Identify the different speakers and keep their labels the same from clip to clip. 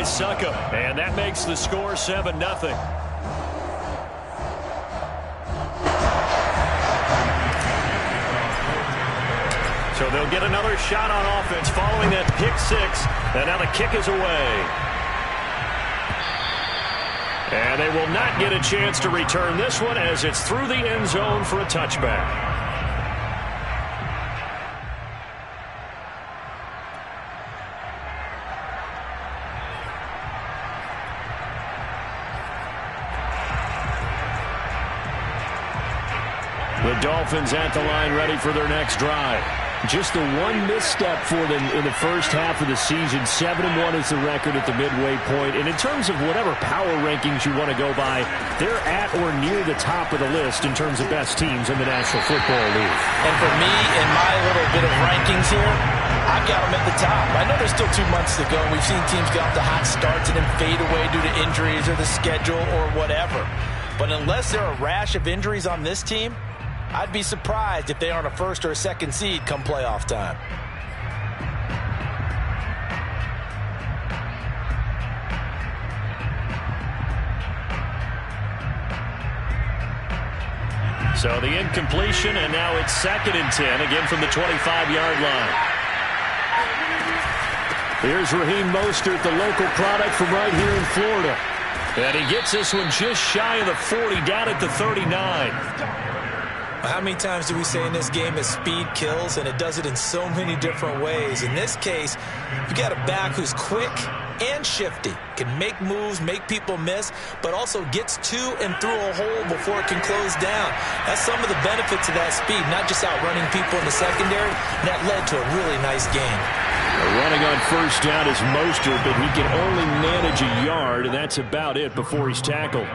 Speaker 1: by Suckup. And that makes the score 7-0. So they'll get another shot on offense following that pick six. And now the kick is away. And they will not get a chance to return this one as it's through the end zone for a touchback. The Dolphins at the line ready for their next drive. Just the one misstep for them in the first half of the season. 7-1 is the record at the midway point. And in terms of whatever power rankings you want to go by, they're at or near the top of the list in terms of best teams in the National Football League.
Speaker 2: And for me, in my little bit of rankings here, I've got them at the top. I know there's still 2 months to go. We've seen teams get off to hot starts and then fade away due to injuries or the schedule or whatever. But unless there are a rash of injuries on this team, I'd be surprised if they aren't a first or a second seed come playoff time.
Speaker 1: So the incompletion, and now it's 2nd and 10, again from the 25-yard line. Here's Raheem Mostert, the local product from right here in Florida. And he gets this one just shy of the 40, down at the 39.
Speaker 2: How many times do we say in this game that speed kills, and it does it in so many different ways? In this case, you got a back who's quick and shifty, can make moves, make people miss, but also gets to and through a hole before it can close down. That's some of the benefits of that speed, not just outrunning people in the secondary. That led to a really nice game.
Speaker 1: Running on first down is Mostert, but he can only manage a yard, and that's about it before he's tackled.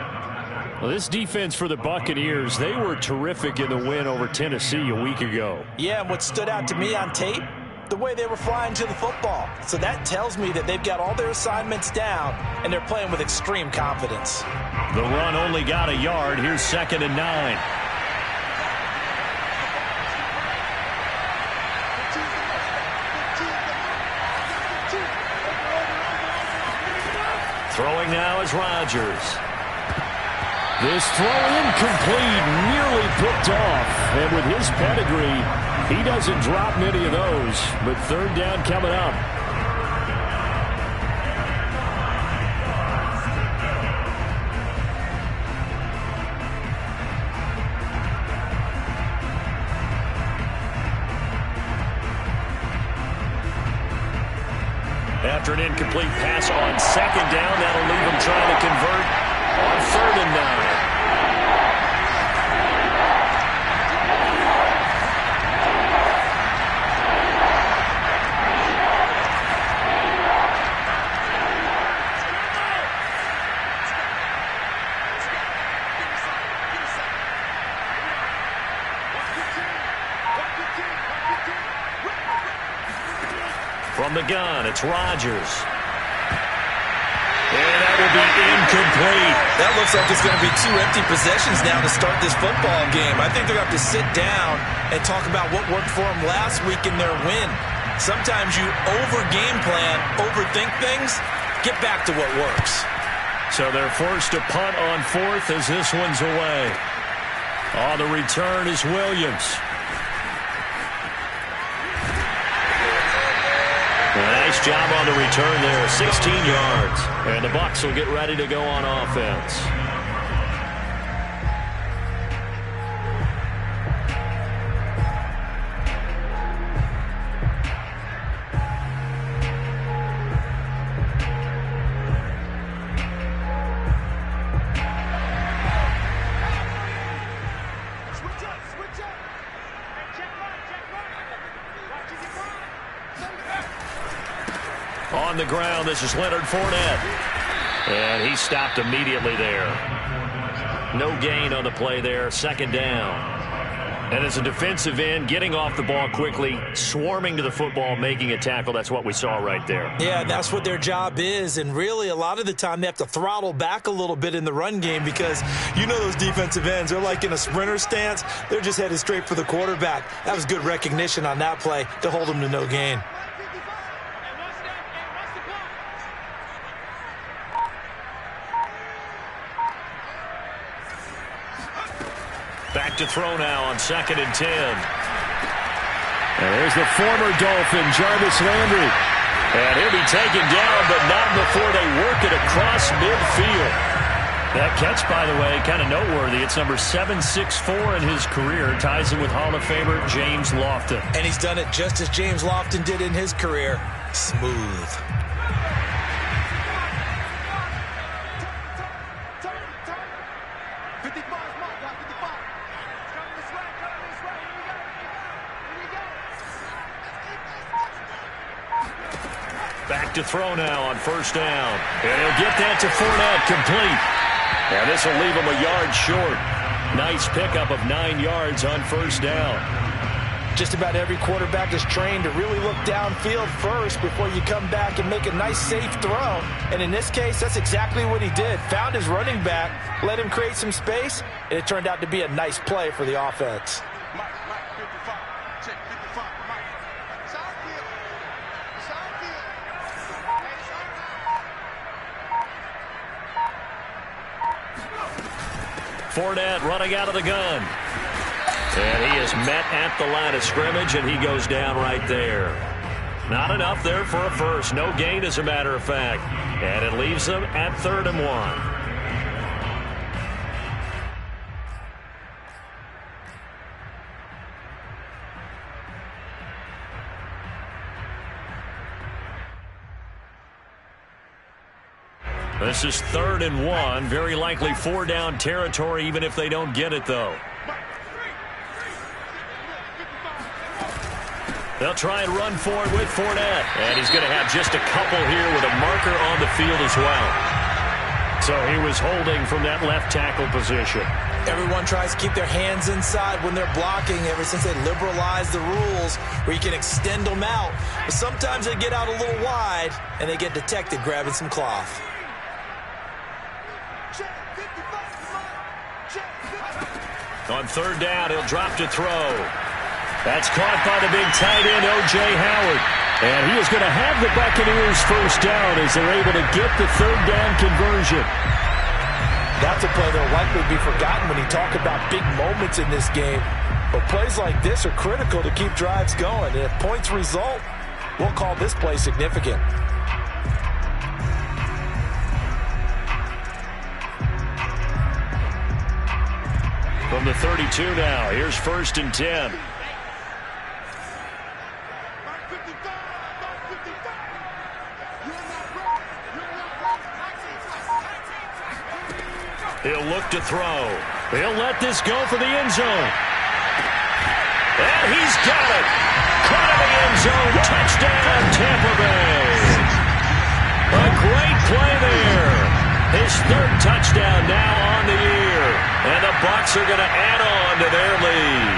Speaker 1: Well, this defense for the Buccaneers, they were terrific in the win over Tennessee a week ago.
Speaker 2: Yeah, and what stood out to me on tape, the way they were flying to the football. So that tells me that they've got all their assignments down, and they're playing with extreme confidence.
Speaker 1: The run only got a yard. Here's 2nd and 9. Throwing now is Rodgers. This throw incomplete, nearly picked off. And with his pedigree, he doesn't drop many of those. But 3rd down coming up. After an incomplete pass on 2nd down, that'll leave him trying to convert on 3rd and 9. From the gun, it's Rodgers. And that will be incomplete.
Speaker 2: That looks like it's going to be 2 empty possessions now to start this football game. I think they're going to have to sit down and talk about what worked for them last week in their win. Sometimes you over-game plan, overthink things, get back to what works.
Speaker 1: So they're forced to punt on 4th as this one's away. On the return is Williams. Nice job on the return there, 16 yards. And the Bucs will get ready to go on offense. On the ground, this is Leonard Fournette. And he stopped immediately there. No gain on the play there, 2nd down. And as a defensive end, getting off the ball quickly, swarming to the football, making a tackle, that's what we saw right there.
Speaker 2: Yeah, that's what their job is. And really, a lot of the time, they have to throttle back a little bit in the run game because you know those defensive ends, they're like in a sprinter stance. They're just headed straight for the quarterback. That was good recognition on that play to hold them to no gain.
Speaker 1: Back to throw now on 2nd and 10. And there's the former Dolphin, Jarvis Landry. And he'll be taken down, but not before they work it across midfield. That catch, by the way, kind of noteworthy. It's number 764 in his career. Ties him with Hall of Famer James Lofton.
Speaker 2: And he's done it just as James Lofton did in his career. Smooth.
Speaker 1: Back to throw now on 1st down. And he'll get that to Fournette, complete. And this will leave him a yard short. Nice pickup of 9 yards on 1st down.
Speaker 2: Just about every quarterback is trained to really look downfield first before you come back and make a nice, safe throw. And in this case, that's exactly what he did. Found his running back, let him create some space, and it turned out to be a nice play for the offense.
Speaker 1: Fournette running out of the gun. And he is met at the line of scrimmage, and he goes down right there. Not enough there for a first. No gain, as a matter of fact. And it leaves them at 3rd and 1. This is 3rd and 1. Very likely 4-down territory, even if they don't get it, though. They'll try and run for it with Fournette. And he's going to have just a couple here with a marker on the field as well. So he was holding from that left tackle position.
Speaker 2: Everyone tries to keep their hands inside when they're blocking ever since they liberalized the rules where you can extend them out. But sometimes they get out a little wide, and they get detected grabbing some cloth.
Speaker 1: On 3rd down, he'll drop to throw. That's caught by the big tight end, O.J. Howard. And he is going to have the Buccaneers 1st down as they're able to get the 3rd down conversion.
Speaker 2: That's a play that will likely be forgotten when you talk about big moments in this game. But plays like this are critical to keep drives going. And if points result, we'll call this play significant.
Speaker 1: From the 32 now, here's 1st and 10. He'll look to throw. He'll let this go for the end zone. And he's got it. Caught in the end zone. Touchdown, Tampa Bay. A great play there. His 3rd touchdown now on the year. And the Bucs are going to add on to their lead.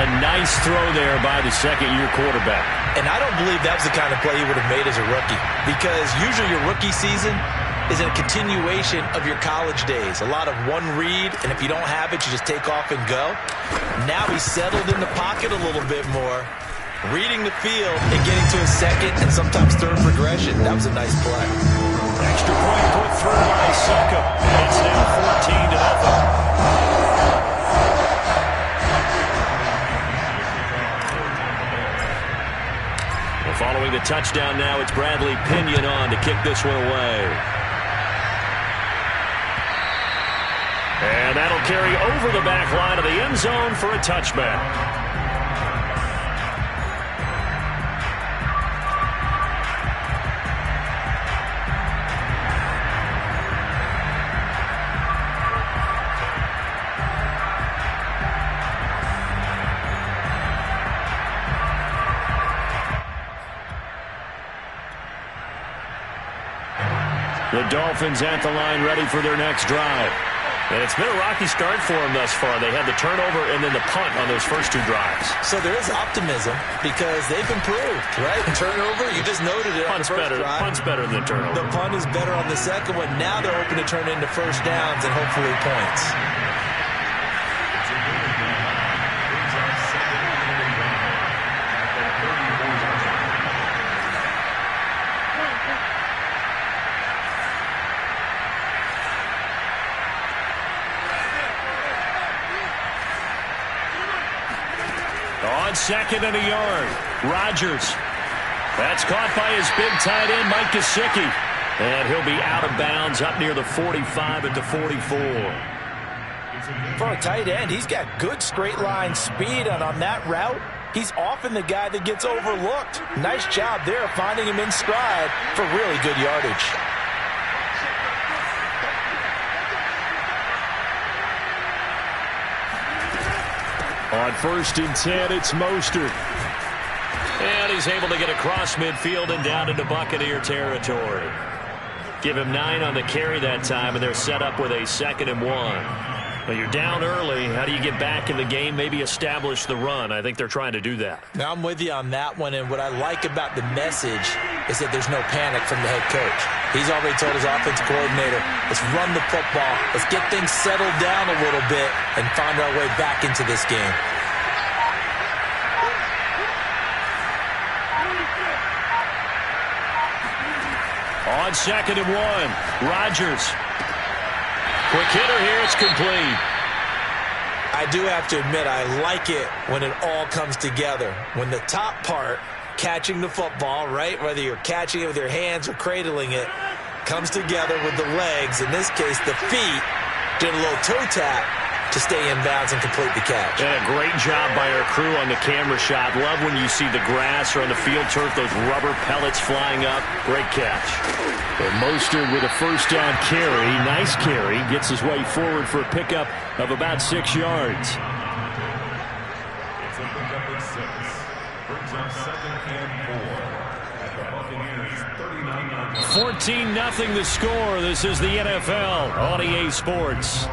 Speaker 1: A nice throw there by the 2nd-year quarterback.
Speaker 2: And I don't believe that was the kind of play he would have made as a rookie. Because usually your rookie season is a continuation of your college days. A lot of one read, and if you don't have it, you just take off and go. Now he's settled in the pocket a little bit more, reading the field and getting to his 2nd and sometimes 3rd progression. That was a nice play.
Speaker 1: Extra point put through by Succop. It's now 14-0. Following the touchdown now, it's Bradley Pinion on to kick this one away. And that'll carry over the back line of the end zone for a touchback. The Dolphins at the line ready for their next drive. And it's been a rocky start for them thus far. They had the turnover and then the punt on those first 2 drives.
Speaker 2: So there is optimism because they've improved, right? Turnover, you just noted it on the first drive.
Speaker 1: Punt's better than the turnover.
Speaker 2: The punt is better on the 2nd one. Now they're hoping to turn into 1st downs and hopefully points.
Speaker 1: on 2nd and a yard. Rodgers. That's caught by his big tight end, Mike Gesicki. And he'll be out of bounds up near the 45 at the 44.
Speaker 2: For a tight end, he's got good straight line speed, and on that route, he's often the guy that gets overlooked. Nice job there finding him in stride for really good yardage.
Speaker 1: On 1st and 10, it's Mostert. And he's able to get across midfield and down into Buccaneer territory. Give him 9 on the carry that time, and they're set up with a 2nd and 1. Well, you're down early. How do you get back in the game, maybe establish the run? I think they're trying to do that.
Speaker 2: Now, I'm with you on that one, and what I like about the message is that there's no panic from the head coach. He's already told his offensive coordinator, let's run the football, let's get things settled down a little bit and find our way back into this game.
Speaker 1: On 2nd and 1, Rodgers. Quick hitter here, it's complete.
Speaker 2: I do have to admit, I like it when it all comes together. When the top part, catching the football, right, whether you're catching it with your hands or cradling it, comes together with the legs, in this case the feet, did a little toe tap to stay in bounds and complete the catch.
Speaker 1: And a great job by our crew on the camera shot. Love when you see the grass or on the field turf, those rubber pellets flying up. Great catch. And Mostert with a 1st down carry. Nice carry. Gets his way forward for a pickup of about 6 yards.
Speaker 3: It's a pickup of 6. Brings up 2nd and 4. At the Buccaneers 39-yard.
Speaker 1: 14-0 the score. This is the NFL on EA Sports.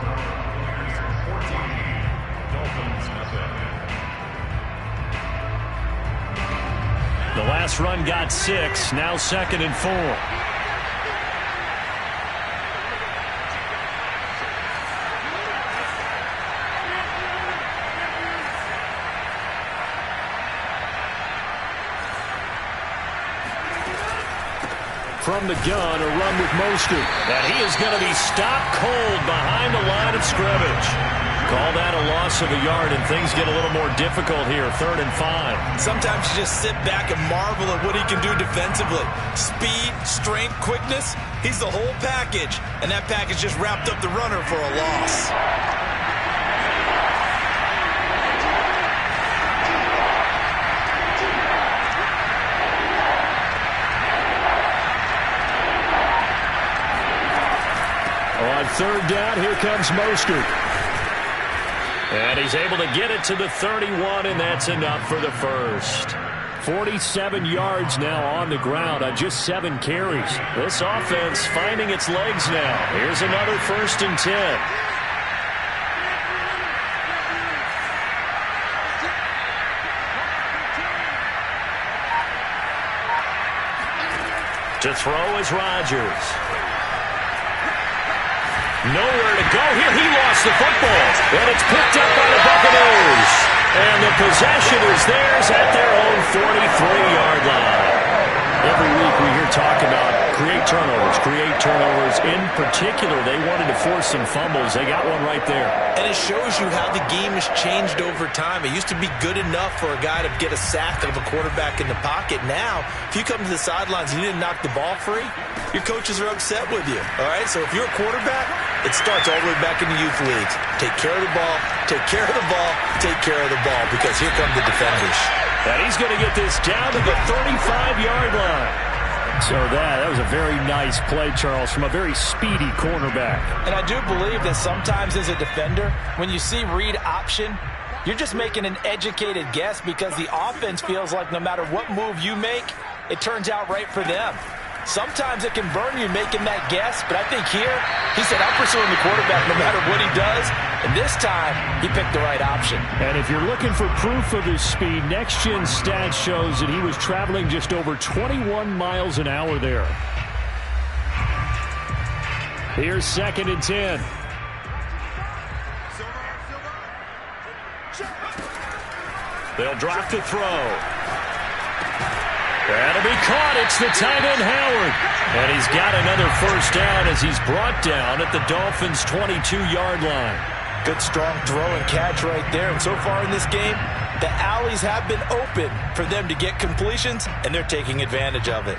Speaker 1: The last run got 6. Now 2nd and 4. From the gun, a run with Mostert. And he is going to be stopped cold behind the line of scrimmage. Call that a loss of a yard, and things get a little more difficult here. 3rd and 5.
Speaker 2: Sometimes you just sit back and marvel at what he can do defensively. Speed, strength, quickness, he's the whole package. And that package just wrapped up the runner for a loss.
Speaker 1: On 3rd down, here comes Mostert. And he's able to get it to the 31, and that's enough for the first. 47 yards now on the ground on just 7 carries. This offense finding its legs now. Here's another 1st and 10. To throw is Rodgers. Nowhere to go here. He lost the football. And it's picked up by the Buccaneers. And the possession is theirs at their own 43-yard line. Every week we hear talk about create turnovers. In particular, they wanted to force some fumbles. They got one right there.
Speaker 2: And it shows you how the game has changed over time. It used to be good enough for a guy to get a sack of a quarterback in the pocket. Now, if you come to the sidelines and you didn't knock the ball free, your coaches are upset with you. All right, so if you're a quarterback, it starts all the way back in the youth leagues. Take care of the ball, take care of the ball, take care of the ball, because here come the defenders.
Speaker 1: And he's going to get this down to the 35-yard line. So that was a very nice play, Charles, from a very speedy cornerback.
Speaker 2: And I do believe that sometimes as a defender, when you see read option, you're just making an educated guess because the offense feels like no matter what move you make, it turns out right for them. Sometimes it can burn you making that guess, but I think here, he said, I'm pursuing the quarterback no matter what he does, and this time, he picked the right option.
Speaker 1: And if you're looking for proof of his speed, Next Gen Stats shows that he was traveling just over 21 miles an hour there. Here's 2nd and 10. They'll drop to throw. That'll be caught. It's the tight end, Howard. And he's got another 1st down as he's brought down at the Dolphins' 22-yard line.
Speaker 2: Good, strong throw and catch right there. And so far in this game, The alleys have been open for them to get completions, and they're taking advantage of it.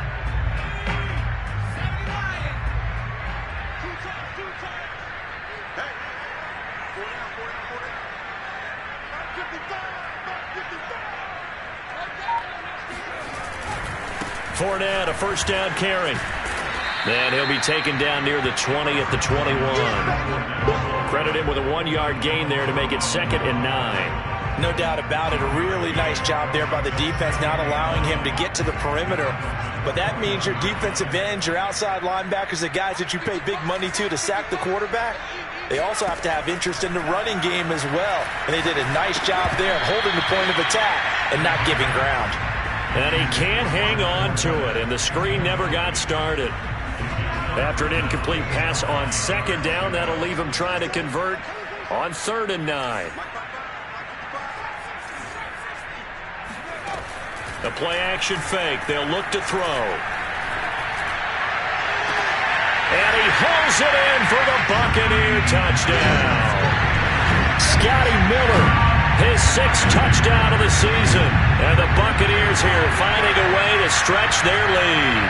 Speaker 1: Fournette, a first down carry. And he'll be taken down near the 20 at the 21. Credit him with a 1-yard gain there to make it 2nd and 9.
Speaker 2: No doubt about it. A really nice job there by the defense, not allowing him to get to the perimeter. But that means your defensive ends, your outside linebackers, the guys that you pay big money to sack the quarterback, they also have to have interest in the running game as well. And they did a nice job there of holding the point of attack and not giving ground.
Speaker 1: And he can't hang on to it, and the screen never got started. After an incomplete pass on 2nd down, that'll leave him trying to convert on 3rd and 9. The play-action fake. They'll look to throw. And he hauls it in for the Buccaneer touchdown. Scotty Miller. His 6th touchdown of the season. And the Buccaneers here finding a way to stretch their lead.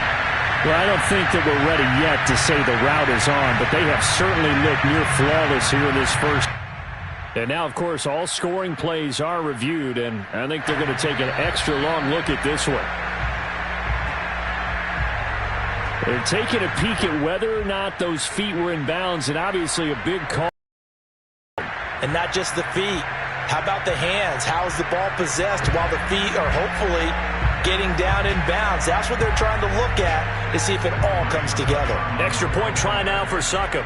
Speaker 4: Well, I don't think that we're ready yet to say the route is on, but they have certainly looked near flawless here in this first. And now, of course, all scoring plays are reviewed, and I think they're going to take an extra long look at this one. They're taking a peek at whether or not those feet were in bounds, and obviously a big call.
Speaker 2: And not just the feet. How about the hands? How is the ball possessed while the feet are hopefully getting down in bounds? That's what they're trying to look at to see if it all comes together.
Speaker 1: Extra point try now for Succop.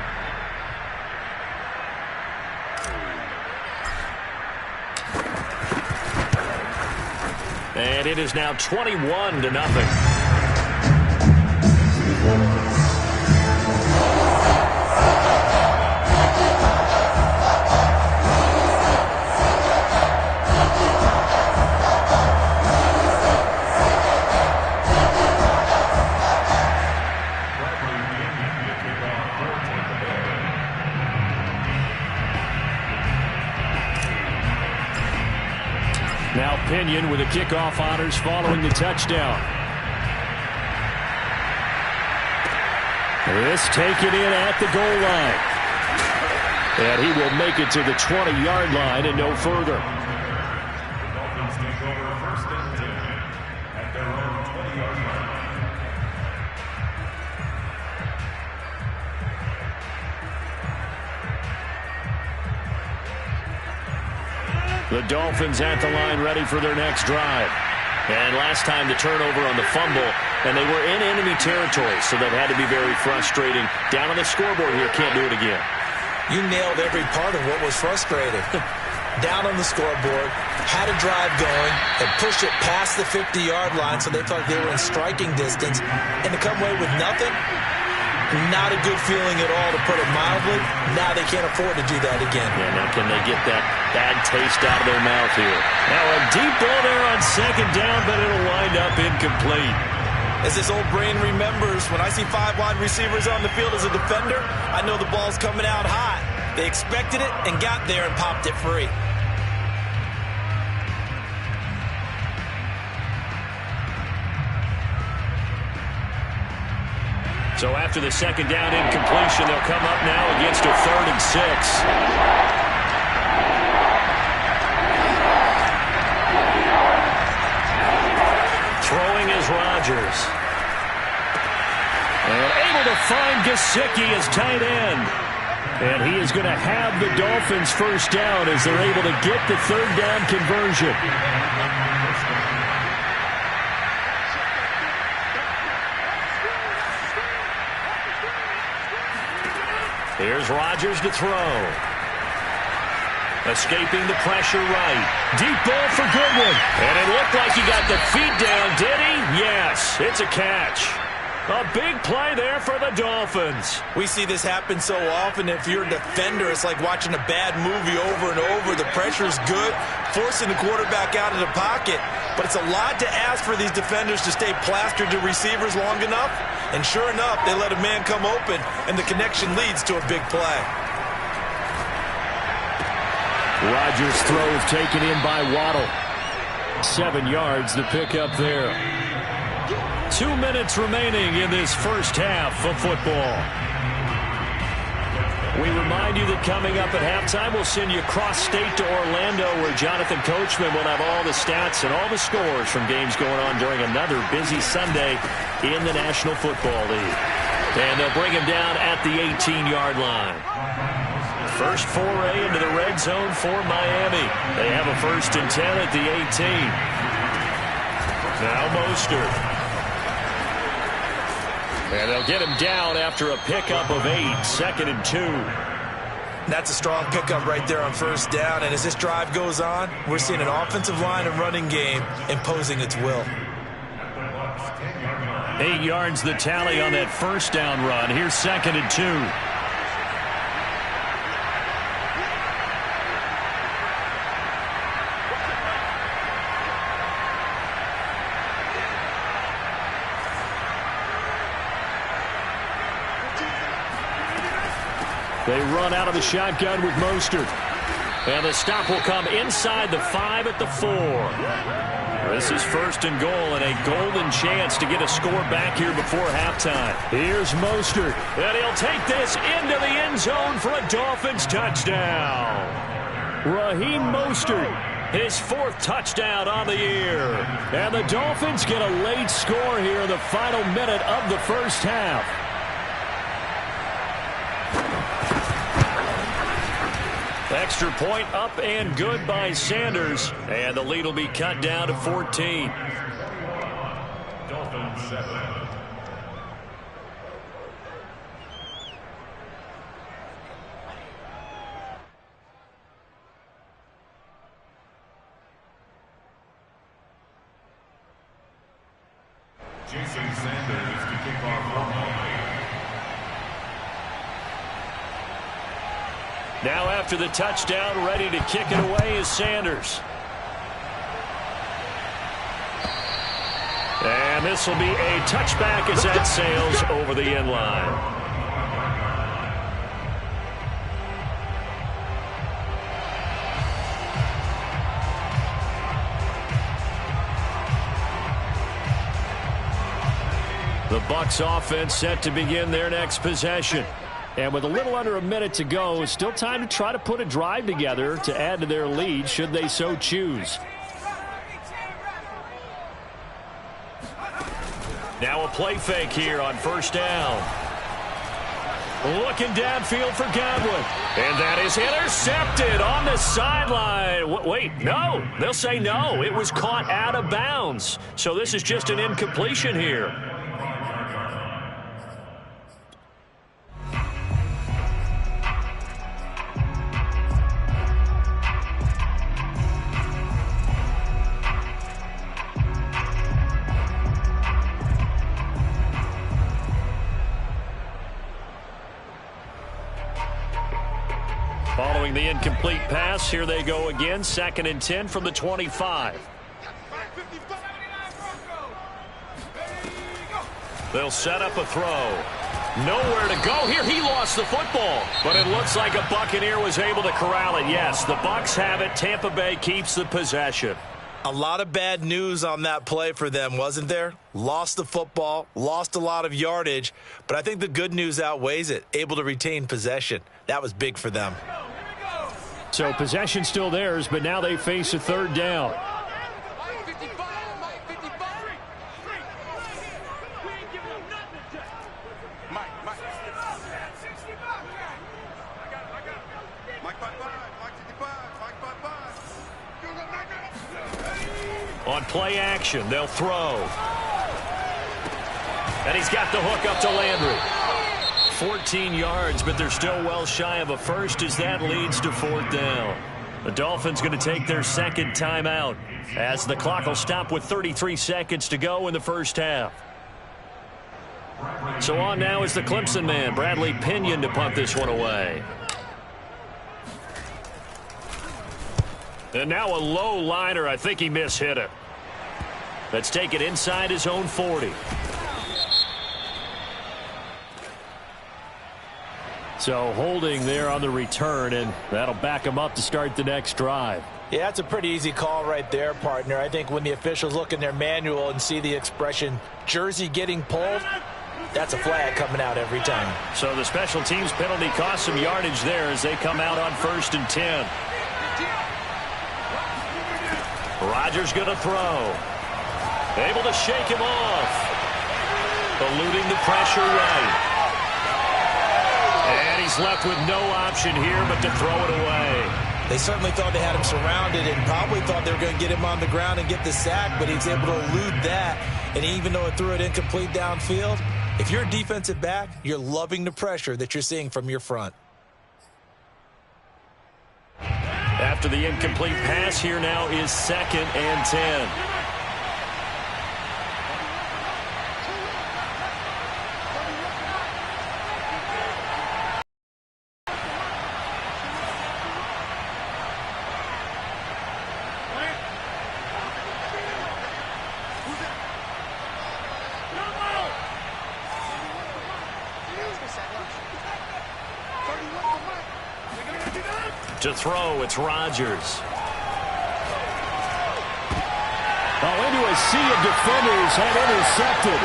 Speaker 1: And it is now 21-0. Now Pinion with the kickoff honors following the touchdown. This taken in at the goal line. And he will make it to the 20-yard line and no further.
Speaker 3: The Dolphins take over 1st and 10 at their own 20-yard line.
Speaker 1: The Dolphins at the line ready for their next drive. And last time the turnover on the fumble, and they were in enemy territory, so that had to be very frustrating. Down on the scoreboard here, can't do it again.
Speaker 2: You nailed every part of what was frustrating. Down on the scoreboard, had a drive going, and pushed it past the 50-yard line so they felt like they were in striking distance, and to come away with nothing, not a good feeling at all, to put it mildly. Now they can't afford to do that again.
Speaker 1: Yeah, now can they get that bad taste out of their mouth here? Now a deep ball there on 2nd down, but it'll wind up incomplete.
Speaker 2: As this old brain remembers, when I see 5 wide receivers on the field as a defender, I know the ball's coming out hot. They expected it and got there and popped it free.
Speaker 1: So after the 2nd down incompletion, they'll come up now against a 3rd and 6. Throwing is Rodgers. And able to find Gesicki as tight end. And he is going to have the Dolphins 1st down as they're able to get the 3rd down conversion. Here's Rodgers to throw. Escaping the pressure right. Deep ball for Goodwin. And it looked like he got the feet down, did he? Yes, it's a catch. A big play there for the Dolphins.
Speaker 2: We see this happen so often. If you're a defender, it's like watching a bad movie over and over. The pressure's good, forcing the quarterback out of the pocket. But it's a lot to ask for these defenders to stay plastered to receivers long enough. And sure enough, they let a man come open, and the connection leads to a big play.
Speaker 1: Rodgers' throw taken in by Waddle. 7 yards to pick up there. 2 minutes remaining in this first half of football. We remind you that coming up at halftime, we'll send you cross-state to Orlando, where Jonathan Coachman will have all the stats and all the scores from games going on during another busy Sunday in the National Football League. And they'll bring him down at the 18-yard line. First foray into the red zone for Miami. They have a 1st and 10 at the 18. Now Mostert. And they'll get him down after a pickup of 8, 2nd and 2.
Speaker 2: That's a strong pickup right there on 1st down. And as this drive goes on, we're seeing an offensive line and running game imposing its will.
Speaker 1: 8 yards the tally on that 1st down run. Here's 2nd and 2. They run out of the shotgun with Mostert. And the stop will come inside the 5 at the 4. This is 1st and goal and a golden chance to get a score back here before halftime. Here's Mostert. And he'll take this into the end zone for a Dolphins touchdown. Raheem Mostert, his 4th touchdown on the year. And the Dolphins get a late score here in the final minute of the first half. Extra point up and good by Sanders. And the lead will be cut down to 14.
Speaker 3: Dolphins 7. Jason Sanders to kick off for Miami.
Speaker 1: Now after the touchdown, ready to kick it away is Sanders. And this will be a touchback as that sails over the end line. The Bucks offense set to begin their next possession. And with a little under a minute to go, it's still time to try to put a drive together to add to their lead should they so choose. Now a play fake here on 1st down. Looking downfield for Godwin. And that is intercepted on the sideline. Wait, no. They'll say no. It was caught out of bounds. So this is just an incompletion here. Following the incomplete pass, here they go again. 2nd and 10 from the 25. They'll set up a throw. Nowhere to go here. He lost the football. But it looks like a Buccaneer was able to corral it. Yes, the Bucs have it. Tampa Bay keeps the possession.
Speaker 2: A lot of bad news on that play for them, wasn't there? Lost the football, lost a lot of yardage, but I think the good news outweighs it. Able to retain possession. That was big for them.
Speaker 1: So possession still theirs, but now they face a 3rd down. On play action, they'll throw. And he's got the hook up to Landry. 14 yards, but they're still well shy of a first as that leads to 4th down. The Dolphins going to take their 2nd timeout as the clock will stop with 33 seconds to go in the first half. So on now is the Clemson man, Bradley Pinion, to punt this one away. And now a low liner. I think he mishit it. Let's take it inside his own 40. So holding there on the return, and that'll back him up to start the next drive.
Speaker 2: Yeah, that's a pretty easy call right there, partner. I think when the officials look in their manual and see the expression jersey getting pulled, that's a flag coming out every time.
Speaker 1: So the special teams penalty cost some yardage there as they come out on 1st and 10. Rodgers going to throw. Able to shake him off. Eluding the pressure right. And he's left with no option here but to throw it away.
Speaker 2: They certainly thought they had him surrounded and probably thought they were going to get him on the ground and get the sack, but he was able to elude that. And even though it threw it incomplete downfield, if you're a defensive back, you're loving the pressure that you're seeing from your front.
Speaker 1: After the incomplete pass, here now is 2nd and 10. To throw, it's Rodgers.
Speaker 4: Into a sea of defenders and intercepted.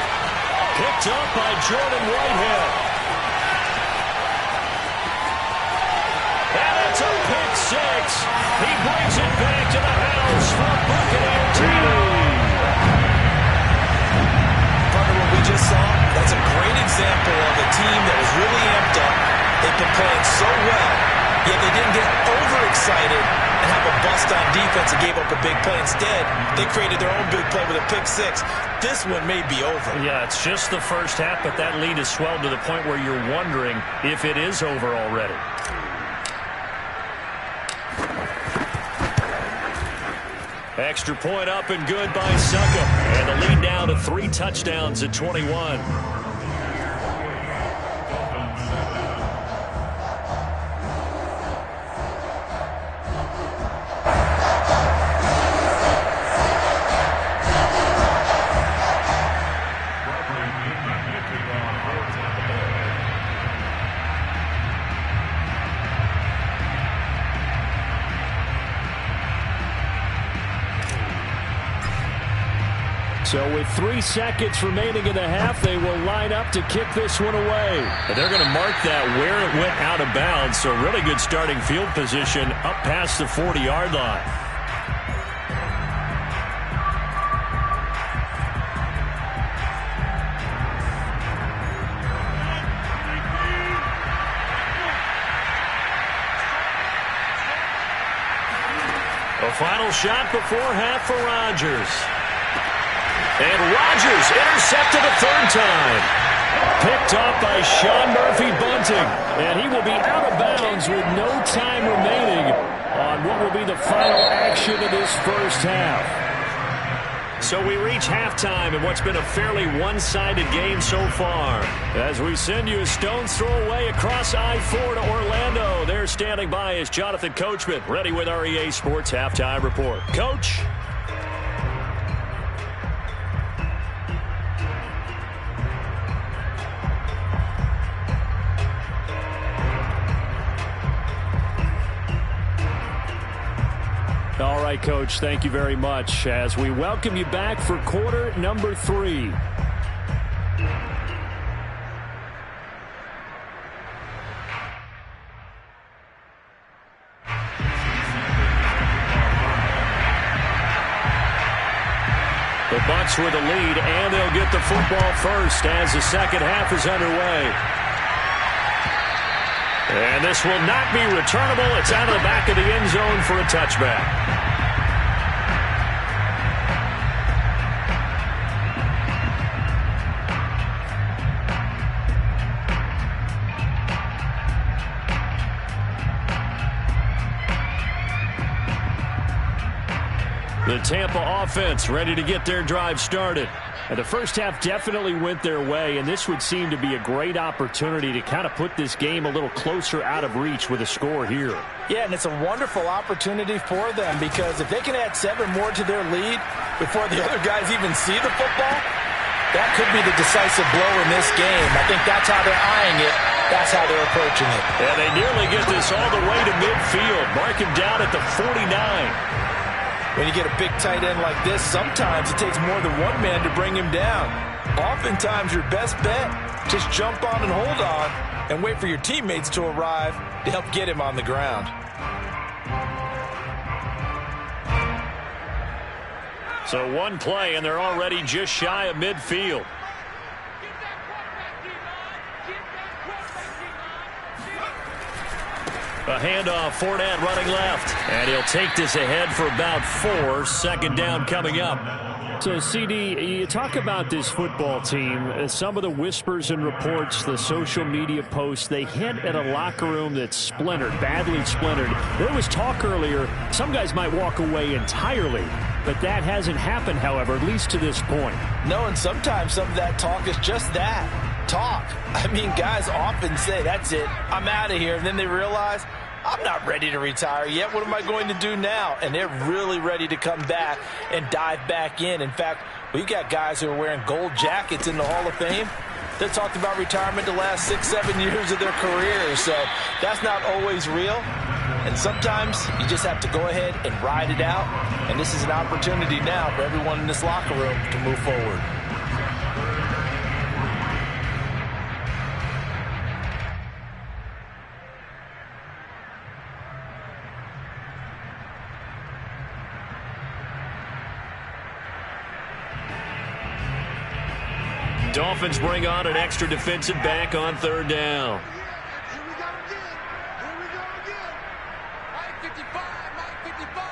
Speaker 1: Picked up by Jordan Whitehead. And it's a pick six. He brings it back to the house for Buccaneer TV.
Speaker 2: Partner, what we just saw, that's a great example of a team that was really amped up. They've been playing so well, yet they didn't get overexcited and have a bust on defense and gave up a big play. Instead, they created their own big play with a pick six. This one may be over.
Speaker 1: Yeah, it's just the first half, but that lead has swelled to the point where you're wondering if it is over already. Extra point up and good by Suckup. And the lead now to 3 touchdowns at 21.
Speaker 4: So with 3 seconds remaining in the half, they will line up to kick this one away.
Speaker 1: And they're going to mark that where it went out of bounds. So really good starting field position up past the 40-yard line. A final shot before half for Rodgers. And Rodgers intercepted a 3rd time. Picked off by Sean Murphy-Bunting. And he will be out of bounds with no time remaining on what will be the final action of this first half. So we reach halftime in what's been a fairly one-sided game so far. As we send you a stone's throw away across I-4 to Orlando. There standing by is Jonathan Coachman, ready with our EA Sports Halftime Report. Coach.
Speaker 4: All right, Coach, thank you very much as we welcome you back for quarter number 3.
Speaker 1: The Bucks with the lead, and they'll get the football first as the second half is underway. And this will not be returnable. It's out of the back of the end zone for a touchback. The Tampa offense ready to get their drive started.
Speaker 4: And the first half definitely went their way, and this would seem to be a great opportunity to kind of put this game a little closer out of reach with a score here.
Speaker 2: Yeah, and it's a wonderful opportunity for them because if they can add 7 more to their lead before the other guys even see the football, that could be the decisive blow in this game. I think that's how they're eyeing it. That's how they're approaching it.
Speaker 1: And they nearly get this all the way to midfield. Mark him down at the 49.
Speaker 2: When you get a big tight end like this, sometimes it takes more than one man to bring him down. Oftentimes, your best bet, just jump on and hold on and wait for your teammates to arrive to help get him on the ground.
Speaker 1: So one play, and they're already just shy of midfield. A handoff, Fournette running left. And he'll take this ahead for about 4. Second down coming up. So, CD, you talk about this football team. Some of the whispers and reports, the social media posts, they hint at a locker room that's splintered, badly splintered. There was talk earlier, some guys might walk away entirely. But that hasn't happened, however, at least to this point.
Speaker 2: No, and sometimes some of that talk is just that. Talk. I mean, guys often say, that's it, I'm out of here. And then they realize, I'm not ready to retire yet. What am I going to do now? And they're really ready to come back and dive back in. In fact, we've got guys who are wearing gold jackets in the Hall of Fame that talked about retirement the last 6-7 years of their careers. So that's not always real. And sometimes you just have to go ahead and ride it out. And this is an opportunity now for everyone in this locker room to move forward.
Speaker 1: Dolphins bring on an extra defensive back on third down.
Speaker 5: Here we go again. Mike 55, Mike 55.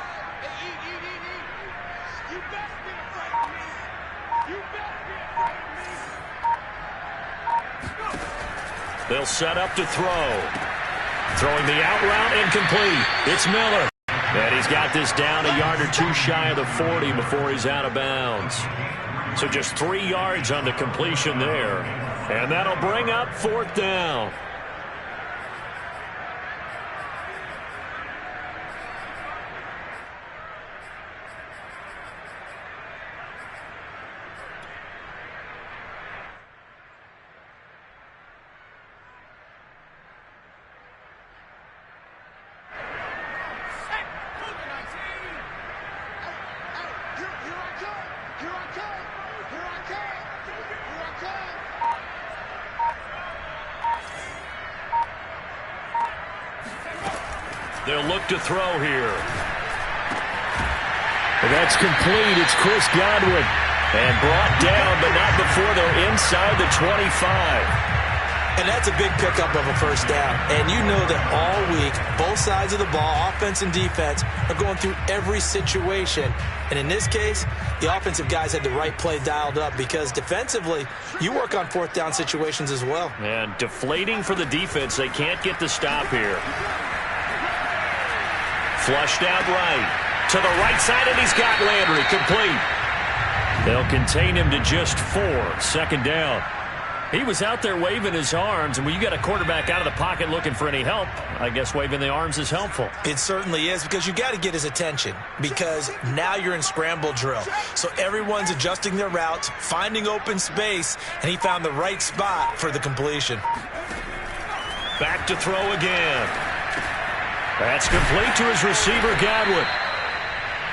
Speaker 5: Hey, eat. You better be afraid of me. You better be afraid of me.
Speaker 1: They'll set up to throw. Throwing the out route, incomplete. It's Miller. And he's got this down a yard or two shy of the 40 before he's out of bounds. So just 3 yards on the completion there. And that'll bring up fourth down. They'll look to throw here.
Speaker 4: That's complete. It's Chris Godwin.
Speaker 1: And brought down, but not before they're inside the 25.
Speaker 2: And that's a big pickup of a first down. And you know that all week, both sides of the ball, offense and defense, are going through every situation. And in this case, the offensive guys had the right play dialed up because defensively, you work on fourth down situations as well.
Speaker 1: And deflating for the defense. They can't get the stop here. Flushed out right. To the right side, and he's got Landry. Complete. They'll contain him to just 4. Second down. He was out there waving his arms, and when you got a quarterback out of the pocket looking for any help, I guess waving the arms is helpful.
Speaker 2: It certainly is, because you got to get his attention, because now you're in scramble drill. So everyone's adjusting their routes, finding open space, and he found the right spot for the completion.
Speaker 1: Back to throw again. That's complete to his receiver, Godwin.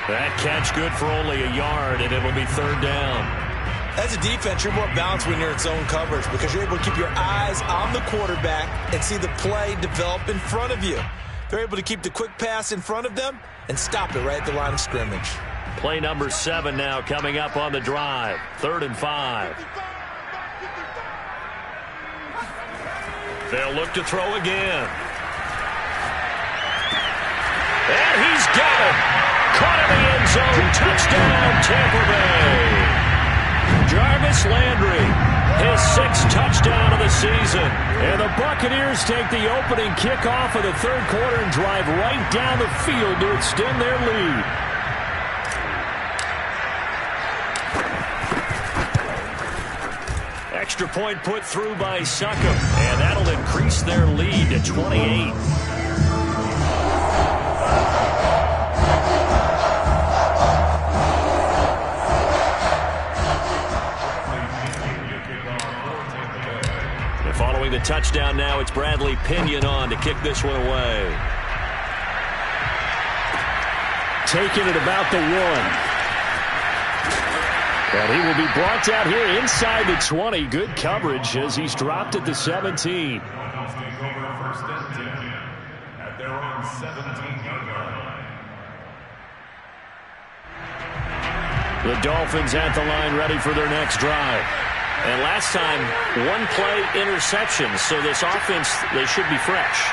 Speaker 1: That catch good for only a yard, and it'll be third down.
Speaker 2: As a defense, you're more balanced when you're in zone coverage because you're able to keep your eyes on the quarterback and see the play develop in front of you. They're able to keep the quick pass in front of them and stop it right at the line of scrimmage.
Speaker 1: Play number 7 now coming up on the drive. 3rd and 5. They'll look to throw again. And he's got it. Caught in the end zone. Touchdown, Tampa Bay. Jarvis Landry, his 6th touchdown of the season.
Speaker 4: And the Buccaneers take the opening kickoff of the third quarter and drive right down the field to extend their lead.
Speaker 1: Extra point put through by Succop, and that'll increase their lead to 28. Following the touchdown now. It's Bradley Pinion on to kick this one away.
Speaker 4: Taking it about the 1. And he will be brought out here inside the 20. Good coverage as he's dropped at the 17.
Speaker 3: First and 10 at their own 17-yard line.
Speaker 1: The Dolphins at the line ready for their next drive. And last time, one play interception. So this offense, they should be fresh.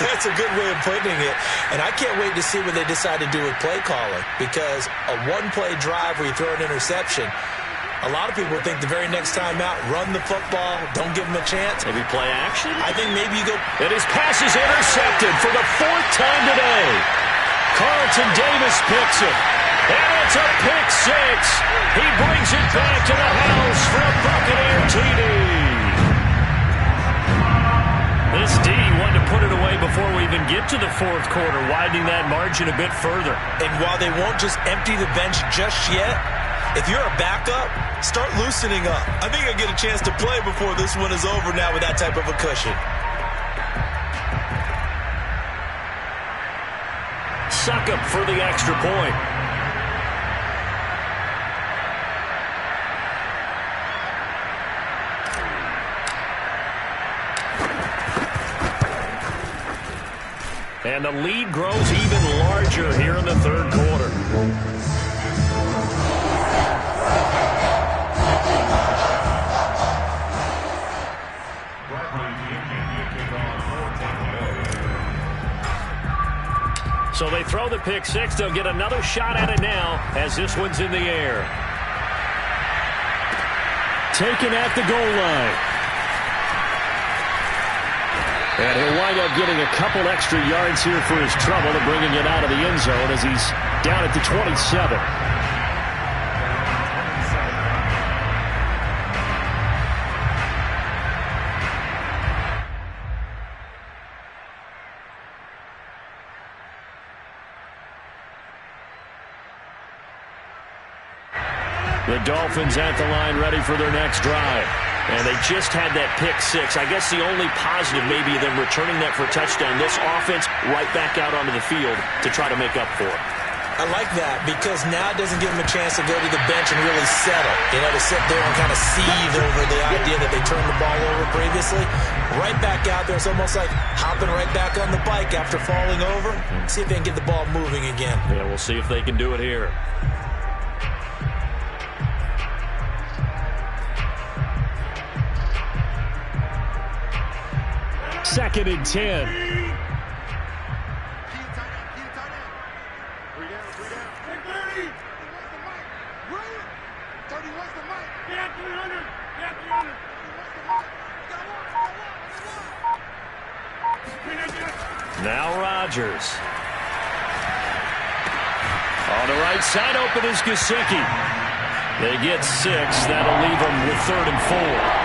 Speaker 2: That's a good way of putting it. And I can't wait to see what they decide to do with play calling. Because a one-play drive where you throw an interception, a lot of people think the very next time out, run the football, don't give them a chance.
Speaker 1: Maybe play action?
Speaker 2: I think maybe you go.
Speaker 1: And his pass is intercepted for the 4th time today. Carlton Davis picks it. And it's a pick 6. He brings it back to the house for a Buccaneer TD. This D wanted to put it away before we even get to the 4th quarter, widening that margin a bit further.
Speaker 2: And while they won't just empty the bench just yet, if you're a backup, start loosening up. I think I get a chance to play before this one is over now with that type of a cushion.
Speaker 1: Succop for the extra point. And the lead grows even larger here in the 3rd quarter. So they throw the pick 6. They'll get another shot at it now as this one's in the air.
Speaker 4: Taken at the goal line. And he'll wind up getting a couple extra yards here for his trouble and bringing it out of the end zone as he's down at the 27.
Speaker 1: The Dolphins at the line ready for their next drive. And they just had that pick 6. I guess the only positive maybe them returning that for a touchdown. This offense right back out onto the field to try to make up for it.
Speaker 2: I like that because now it doesn't give them a chance to go to the bench and really settle. You know, to sit there and kind of seethe over the idea that they turned the ball over previously. Right back out there. It's almost like hopping right back on the bike after falling over. See if they can get the ball moving again.
Speaker 1: Yeah, we'll see if they can do it here.
Speaker 4: Second and 10.
Speaker 1: Now Rodgers. On the right side, open is Gesicki. They get 6. That'll leave them with 3rd and 4.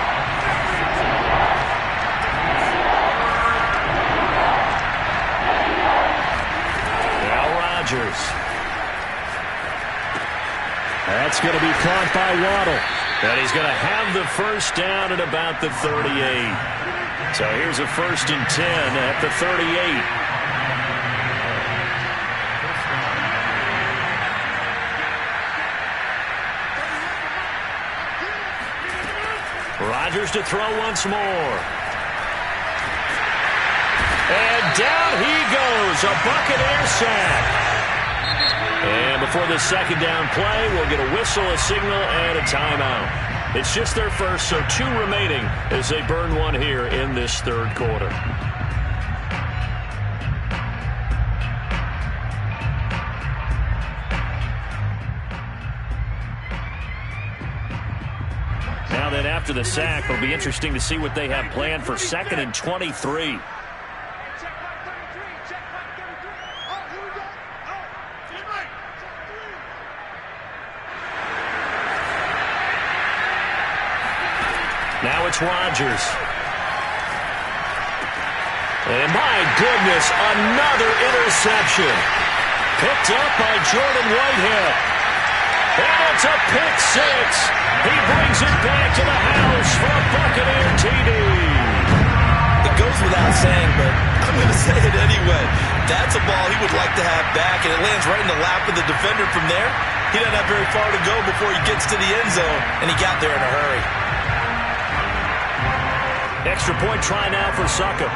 Speaker 4: That's going to be caught by Waddle.
Speaker 1: And he's going to have the first down at about the 38. So here's a 1st and 10 at the 38. Rodgers to throw once more. And down he goes. A Buccaneer sack. And before the 2nd down play, we'll get a whistle, a signal, and a timeout. It's just their first, so 2 remaining as they burn one here in this 3rd quarter. Now then, after the sack, it'll be interesting to see what they have planned for 2nd and 23. Now it's Rodgers. And my goodness, another interception. Picked up by Jordan Whitehead. And it's a pick 6. He brings it back to the house for a Buccaneer TD.
Speaker 2: I'm going to say it anyway. That's a ball he would like to have back, and it lands right in the lap of the defender from there. He doesn't have very far to go before he gets to the end zone, and he got there in a hurry.
Speaker 1: Extra point try now for Suckup.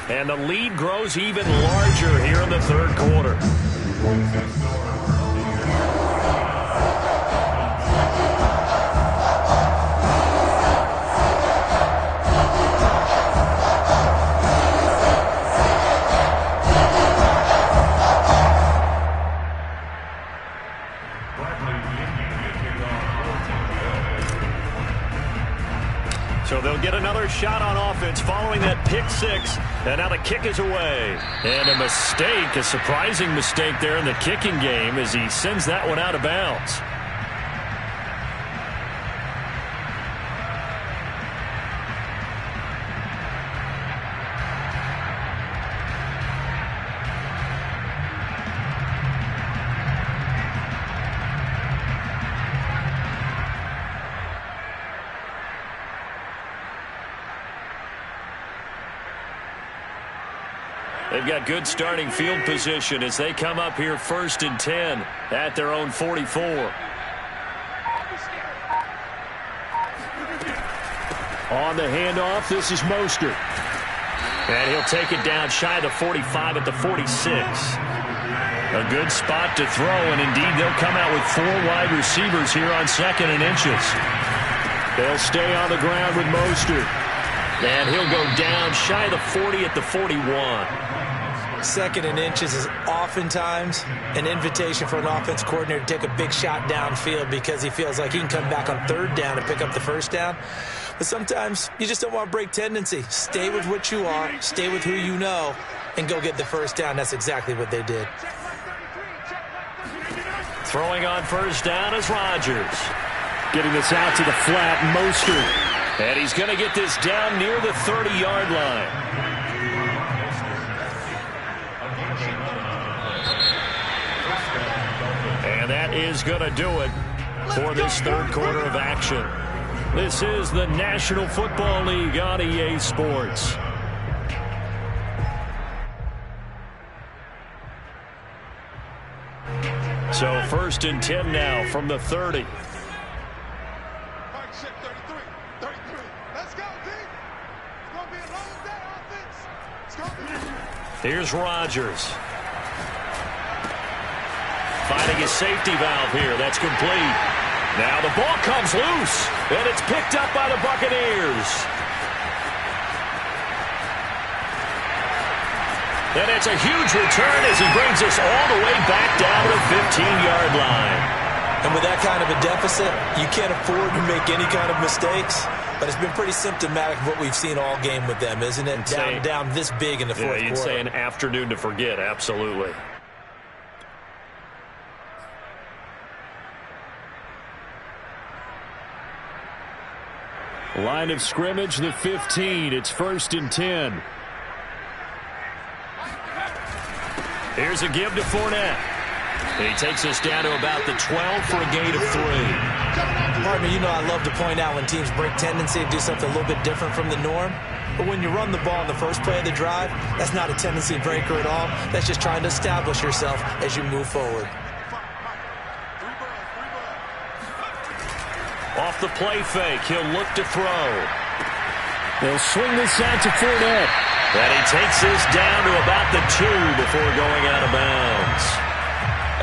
Speaker 1: And the lead grows even larger here in the third quarter. So they'll get another shot on offense following that pick six. And now the kick is away. And a mistake, a surprising mistake there in the kicking game as he sends that one out of bounds. They've got good starting field position as they come up here 1st and 10 at their own 44. On the handoff, this is Mostert. And he'll take it down shy of the 45 at the 46. A good spot to throw, and indeed they'll come out with 4 wide receivers here on 2nd and inches. They'll stay on the ground with Mostert. And he'll go down shy of the 40 at the 41.
Speaker 2: 2nd and inches is oftentimes an invitation for an offense coordinator to take a big shot downfield because he feels like he can come back on 3rd down and pick up the 1st down. But sometimes you just don't want to break tendency. Stay with what you are, stay with who you know, and go get the 1st down. That's exactly what they did.
Speaker 1: Throwing on 1st down is Rodgers. Getting this out to the flat, Mostert. And he's going to get this down near the 30-yard line. And that is going to do it for this third quarter of action. This is the National Football League on EA Sports. So 1st and 10 now from the 30. Here's Rodgers. Finding his safety valve here. That's complete. Now the ball comes loose, and it's picked up by the Buccaneers. And it's a huge return as he brings us all the way back down to the 15-yard line.
Speaker 2: And with that kind of a deficit, you can't afford to make any kind of mistakes. But it's been pretty symptomatic of what we've seen all game with them, isn't it? Down this big in the fourth quarter.
Speaker 1: You'd say an afternoon to forget, absolutely. Line of scrimmage, the 15. It's 1st and 10. Here's a give to Fournette. And he takes us down to about the 12 for a gain of 3.
Speaker 2: Partner, you know I love to point out when teams break tendency and do something a little bit different from the norm. But when you run the ball in the first play of the drive, that's not a tendency breaker at all. That's just trying to establish yourself as you move forward.
Speaker 1: Off the play fake, he'll look to throw. They'll swing this out to Fournette. And he takes this down to about the 2 before going out of bounds.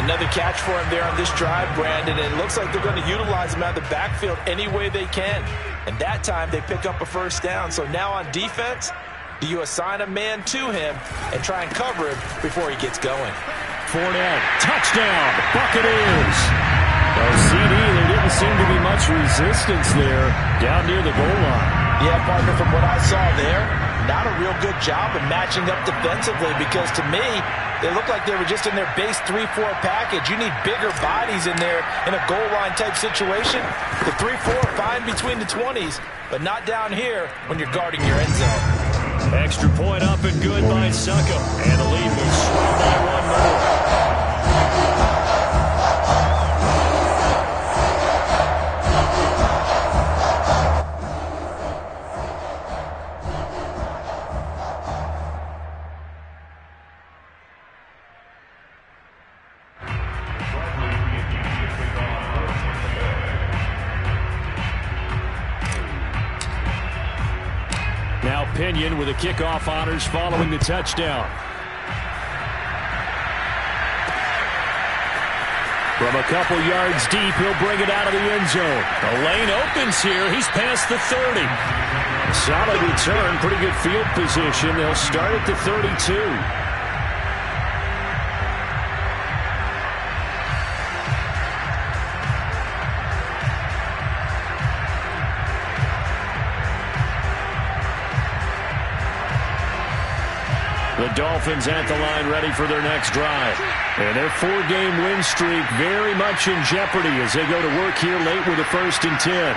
Speaker 2: Another catch for him there on this drive, Brandon, and it looks like they're going to utilize him out of the backfield any way they can. And that time they pick up a 1st down. So now on defense, do you assign a man to him and try and cover him before he gets going?
Speaker 1: Fournette, touchdown, Buccaneers. CD, there didn't seem to be much resistance there down near the goal line.
Speaker 2: Yeah, partner, from what I saw there, not a real good job of matching up defensively because to me, they look like they were just in their base 3-4 package. You need bigger bodies in there in a goal line type situation. The 3-4 fine between the 20s, but not down here when you're guarding your end zone.
Speaker 1: Extra point up and good by Suckup. And the lead will swing by one more. Now Pinion with the kickoff honors following the touchdown. From a couple yards deep, he'll bring it out of the end zone. The lane opens here. He's past the 30. Solid return, pretty good field position. They'll start at the 32. The Dolphins at the line ready for their next drive. And their 4-game win streak very much in jeopardy as they go to work here late with a 1st and 10.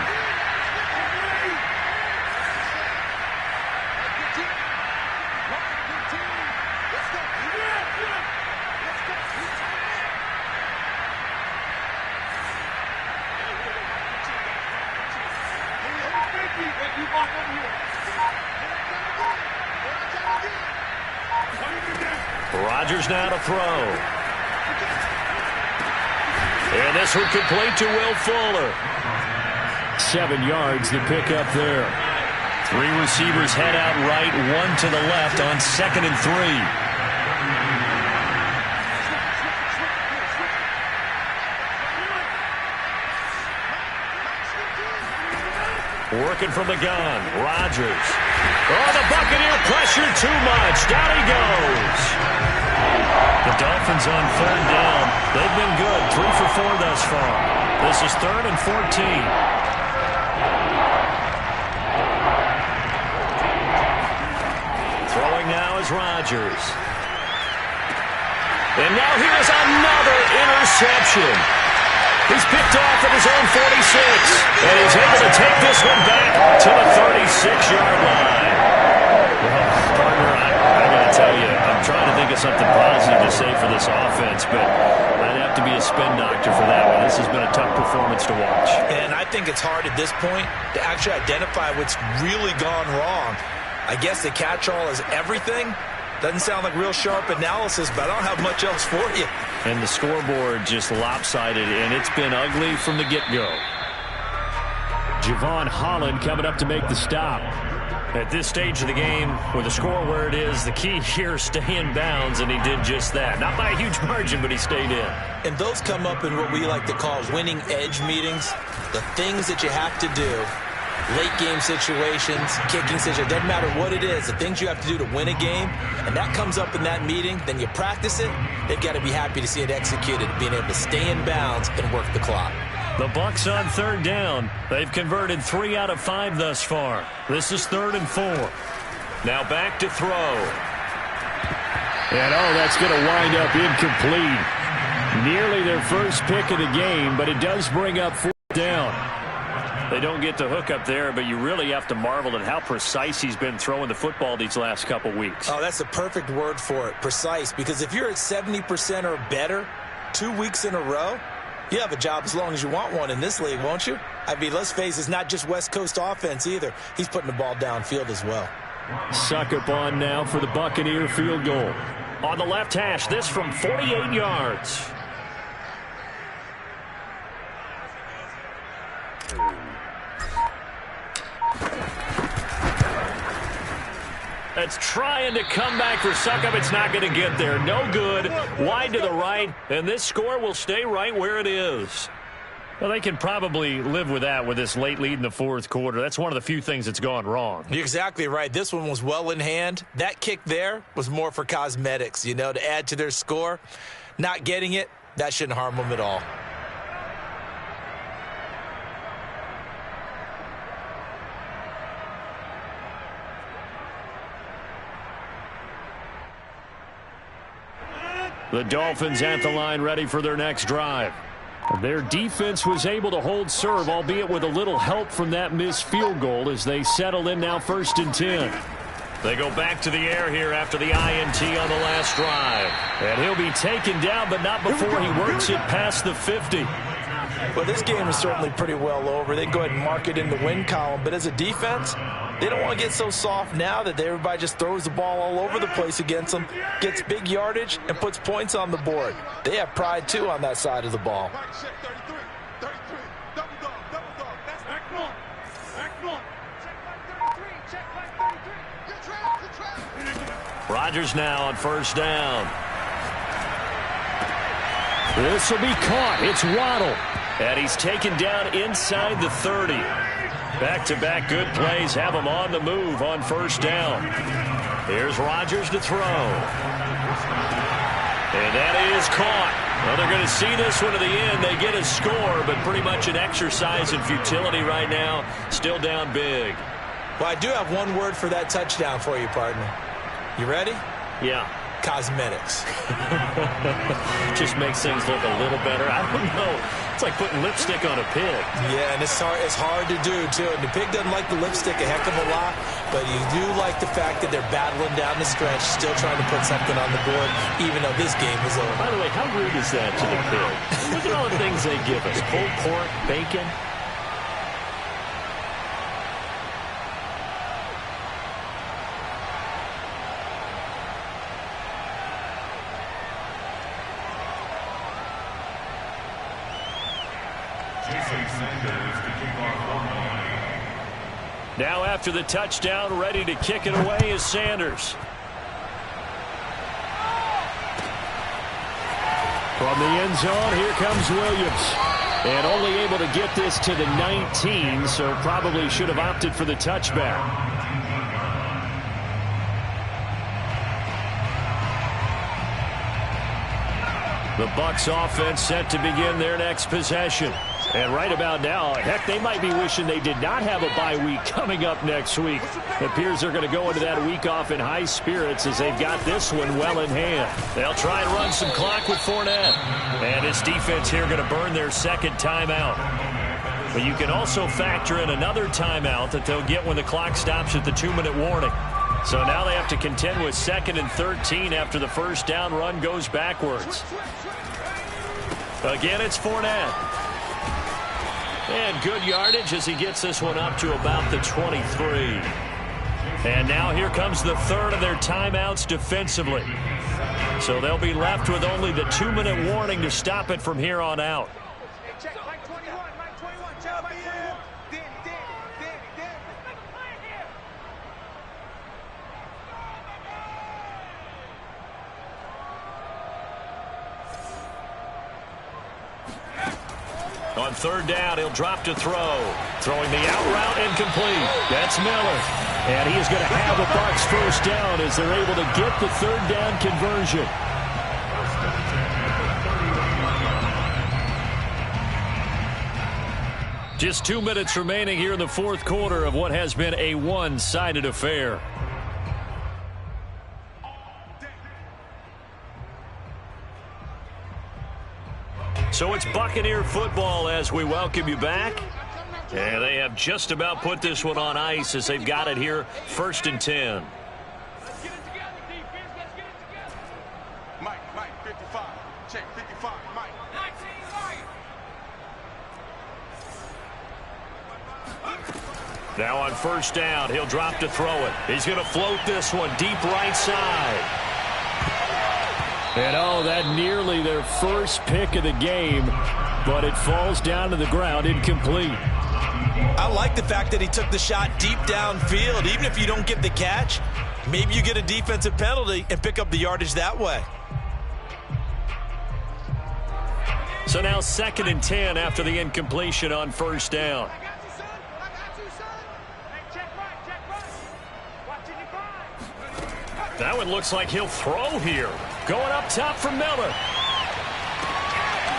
Speaker 1: Rodgers now to throw. And this one complete to Will Fuller. 7 yards the pickup there. 3 receivers head out right, 1 to the left on 2nd and 3. Working from the gun, Rodgers. Oh, the Buccaneer pressure too much. Down he goes. The Dolphins on 3rd down. They've been good, 3 for 4 thus far. This is 3rd and 14. Throwing now is Rodgers. And now here's another interception. He's picked off at his own 46, and he's able to take this one back to the 36-yard line. Well, partner, I got to tell you, I'm trying to think of something positive to say for this offense, but I'd have to be a spin doctor for that one. This has been a tough performance to watch.
Speaker 2: And I think it's hard at this point to actually identify what's really gone wrong. I guess the catch-all is everything. Doesn't sound like real sharp analysis, but I don't have much else for you.
Speaker 1: And the scoreboard just lopsided, and it's been ugly from the get-go. Javon Holland coming up to make the stop. At this stage of the game, with the score where it is, the key here is stay in bounds, and he did just that. Not by a huge margin, but he stayed in.
Speaker 2: And those come up in what we like to call winning edge meetings. The things that you have to do. Late game situations, kicking situations, doesn't matter what it is, the things you have to do to win a game, and that comes up in that meeting, then you practice it, they've got to be happy to see it executed, being able to stay in bounds and work the clock.
Speaker 1: The Bucks on 3rd down. They've converted 3 out of 5 thus far. This is 3rd and 4. Now back to throw. And that's going to wind up incomplete. Nearly their first pick of the game, but it does bring up 4th down. They don't get the hook up there, but you really have to marvel at how precise he's been throwing the football these last couple weeks.
Speaker 2: Oh, that's the perfect word for it, precise. Because if you're at 70% or better 2 weeks in a row, you have a job as long as you want one in this league, won't you? I mean, let's face it, it's not just West Coast offense either. He's putting the ball downfield as well.
Speaker 1: Suckup on now for the Buccaneer field goal. On the left hash, this from 48 yards. That's trying to come back for Suckup. It's not going to get there. No good. Wide to the right, and this score will stay right where it is. Well, they can probably live with that with this late lead in the 4th quarter. That's one of the few things that's gone wrong.
Speaker 2: You're exactly right. This one was well in hand. That kick there was more for cosmetics, to add to their score. Not getting it, that shouldn't harm them at all.
Speaker 1: The Dolphins at the line ready for their next drive. Their defense was able to hold serve, albeit with a little help from that missed field goal as they settle in now 1st and 10. They go back to the air here after the INT on the last drive. And he'll be taken down, but not before he works it past the 50.
Speaker 2: Well, this game is certainly pretty well over. They can go ahead and mark it in the win column. But as a defense, they don't want to get so soft now that everybody just throws the ball all over the place against them, gets big yardage, and puts points on the board. They have pride, too, on that side of the ball.
Speaker 1: Rodgers now on first down. This will be caught. It's Waddle. And he's taken down inside the 30. Back-to-back good plays have him on the move on first down. Here's Rodgers to throw. And that is caught. Well, they're going to see this one to the end. They get a score, but pretty much an exercise in futility right now. Still down big.
Speaker 2: Well, I do have one word for that touchdown for you, partner. You ready?
Speaker 1: Yeah.
Speaker 2: Cosmetics.
Speaker 1: Just makes things look a little better. I don't know. It's like putting lipstick on a pig.
Speaker 2: Yeah, and it's hard to do, too. And the pig doesn't like the lipstick a heck of a lot, but you do like the fact that they're battling down the stretch, still trying to put something on the board, even though this game is over.
Speaker 1: By the way, how rude is that to the pig? Look at all the things they give us. Pulled pork, bacon. Now after the touchdown, ready to kick it away is Sanders. From the end zone, here comes Williams. And only able to get this to the 19, so probably should have opted for the touchback. The Bucks offense set to begin their next possession. And right about now, heck, they might be wishing they did not have a bye week coming up next week. It appears they're going to go into that week off in high spirits as they've got this one well in hand. They'll try and run some clock with Fournette. And this defense here going to burn their second timeout. But you can also factor in another timeout that they'll get when the clock stops at the 2-minute warning. So now they have to contend with 2nd and 13 after the first down run goes backwards. Again, it's Fournette. And good yardage as he gets this one up to about the 23. And now here comes the third of their timeouts defensively. So they'll be left with only the 2-minute warning to stop it from here on out. On third down, he'll drop to throw. Throwing the out route incomplete. That's Miller. And he is going to have a Bucks first down as they're able to get the third down conversion. Just 2 minutes remaining here in the fourth quarter of what has been a one-sided affair. So it's Buccaneer football as we welcome you back. And they have just about put this one on ice as they've got it here, 1st and 10.
Speaker 5: Let's get it together, defense. Let's get it together. Mike, 55. Check 55, Mike. 19,
Speaker 1: Now on first down, he'll drop to throw it. He's going to float this one deep right side. And oh, that nearly their first pick of the game, but it falls down to the ground incomplete.
Speaker 2: I like the fact that he took the shot deep downfield. Even if you don't get the catch, maybe you get a defensive penalty and pick up the yardage that way.
Speaker 1: So now 2nd and 10 after the incompletion on first down.
Speaker 5: I got you, son. Hey, check right. Watching your grind.
Speaker 1: That one looks like he'll throw here. Going up top for Miller.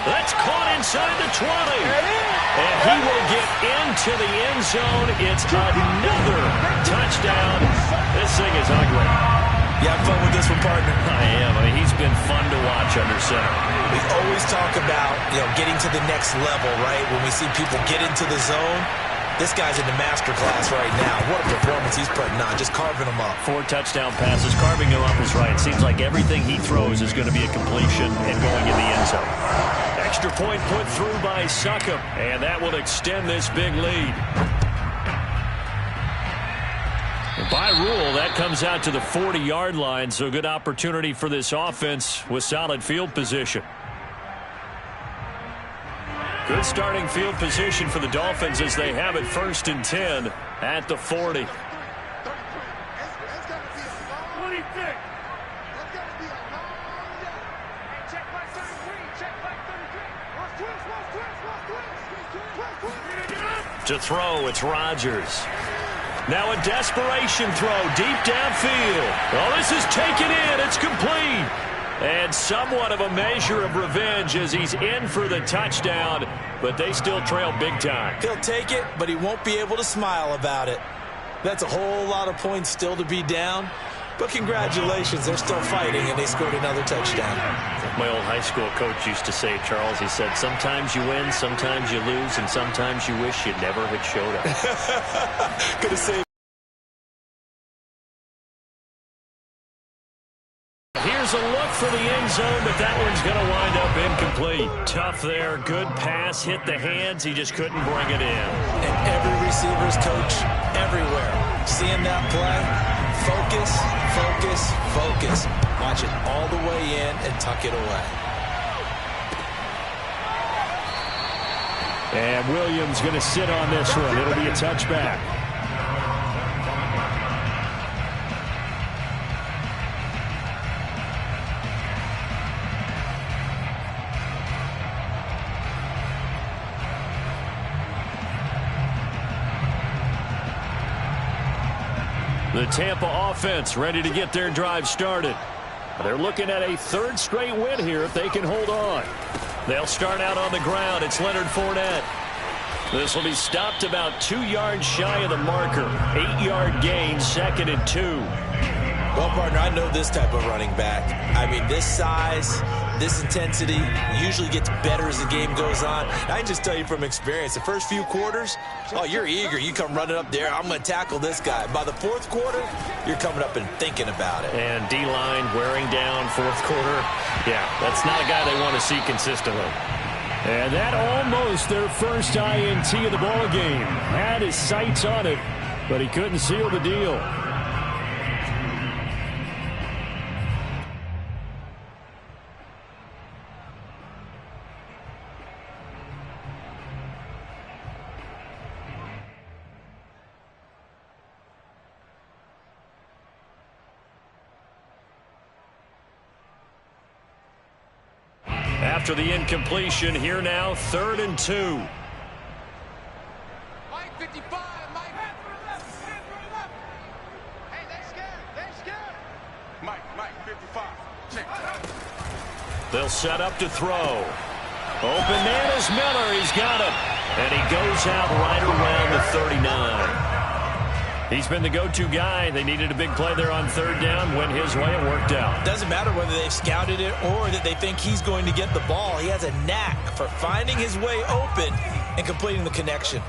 Speaker 1: That's caught inside the 20. And he will get into the end zone. It's another touchdown. This thing is ugly.
Speaker 2: You have fun with this one, partner?
Speaker 1: I am. I mean, he's been fun to watch under center.
Speaker 2: We always talk about, getting to the next level, right? When we see people get into the zone, This guy's in the master class right now. What a performance he's putting on, just carving them up.
Speaker 1: 4 touchdown passes. Carving him up is right. It seems like everything he throws is going to be a completion and going in the end zone. Extra point put through by Succop, and that will extend this big lead. By rule, that comes out to the 40-yard line, so good opportunity for this offense with solid field position. Good starting field position for the Dolphins as they have it 1st and 10 at the 40. To throw, it's Rodgers. Now a desperation throw deep downfield. Oh, this is taken in. It's complete. And somewhat of a measure of revenge as he's in for the touchdown, but they still trail big time.
Speaker 2: He'll take it, but he won't be able to smile about it. That's a whole lot of points still to be down. But congratulations, they're still fighting, and they scored another touchdown.
Speaker 1: My old high school coach used to say, Charles, he said, sometimes you win, sometimes you lose, and sometimes you wish you never had showed up.
Speaker 2: Could have saved.
Speaker 1: Here's a look for the end zone, but that one's going to wind up incomplete. Tough there. Good pass. Hit the hands. He just couldn't bring it in.
Speaker 2: And every receiver's coach everywhere. Seeing that play, focus, focus, focus. Watch it all the way in and tuck it away.
Speaker 4: And Williams going to sit on this one. It'll be a touchback. The Tampa offense ready to get their drive started. They're looking at a 3rd straight win here if they can hold on. They'll start out on the ground. It's Leonard Fournette. This will be stopped about 2 yards shy of the marker. 8-yard gain, 2nd and 2.
Speaker 2: Well, partner, I know this type of running back. I mean, this size, this intensity usually gets better as the game goes on. I can just tell you from experience, the first few quarters, oh, you're eager. You come running up there, I'm going to tackle this guy. By the 4th quarter, you're coming up and thinking about it.
Speaker 1: And D-line wearing down 4th quarter. Yeah, that's not a guy they want to see consistently.
Speaker 4: And that almost their first INT of the ball game. Had his sights on it, but he couldn't seal the deal.
Speaker 1: After the incompletion, here now, 3rd and 2.
Speaker 5: Mike 55, Mike. Hey, they're scared. Mike 55. Check.
Speaker 1: They'll set up to throw. Open man is Miller. He's got him. And he goes out right around the 39. He's been the go-to guy. They needed a big play there on 3rd down. Went his way. It worked out.
Speaker 2: Doesn't matter whether they've scouted it or that they think he's going to get the ball. He has a knack for finding his way open and completing the connection.